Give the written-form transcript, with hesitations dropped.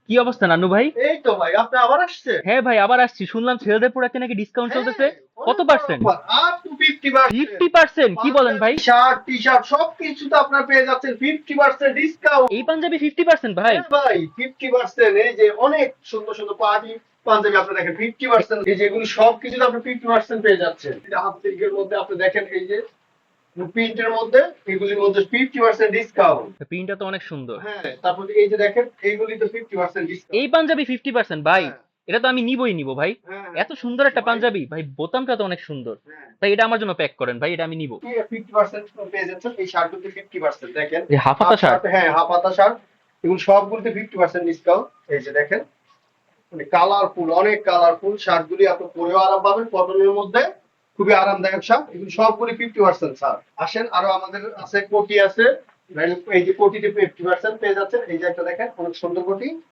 কি অবস্থা নানু ভাই? এই তো ভাই, আপনি আবার আসছেন? হ্যাঁ ভাই, আবার আসছি। শুনলাম ছেলেদের প্রোডাক্টে নাকি ডিসকাউন্ট চলতেছে। হ্যাঁ, কত অনেক বড় পার্সেন্ট? Offer, up to 50%। 50%? কি বলেন ভাই? পাঞ্জাবি, শার্ট, টি-শার্ট সবকিছুতে আপনারা পেয়ে যাচ্ছেন 50% ডিসকাউন্ট। এই পাঞ্জাবি 50% ভাই? হ্যাঁ ভাই, 50%। এই যে অনেক সুন্দর সুন্দর পার্টি পাঞ্জাবি আপনি দেখেন 50%, এই যে এগুলো সবকিছুতে আপনি 50% পেয়ে যাচ্ছেন। এটা হাফ সিল্কের মধ্যে আপনি দেখেন, এই যে প্রিন্টের মধ্যে, এগুলির মধ্যে 50% ডিসকাউন্ট। প্রিন্টটা তো অনেক সুন্দর। হ্যাঁ, তারপর এই যে দেখেন, এইগুলিতে 50% এই ডিসকাউন্ট। পাঞ্জাবি 50% ভাই? হ্যাঁ এটা তো আমি নিবই ভাই। হ্যাঁ এত সুন্দর একটা ভাই। পাঞ্জাবি ভাই, বোতামটা তো অনেক সুন্দর। হ্যাঁ, ভাই এটা আমার জন্য প্যাক করেন ভাই, এটা আমি নিব। 50% পেয়ে যাচ্ছেন এই শার্টগুলোতে 50%। দেখেন, যে হাফ হাতা হাফ শার্ট। শার্ট, হ্যাঁ হাফ হাতা শার্ট, এগুলো সবগুলোতে 50% ডিসকাউন্ট। এই যে দেখেন, মানে কালারফুল, অনেক কালারফুল শার্টগুলি আপনি পরেও আরাম পাবেন, কটনের মধ্যে খুবই আরামদায়ক শার্ট, এগুলো সবগুলি 50% ছাড়। আসেন, আরো আমাদের আছে, কোটি আছে। এই যে কোটিতে 50% পেয়ে যাচ্ছেন, এই যে একটা দেখেন, অনেক সুন্দর কোটি।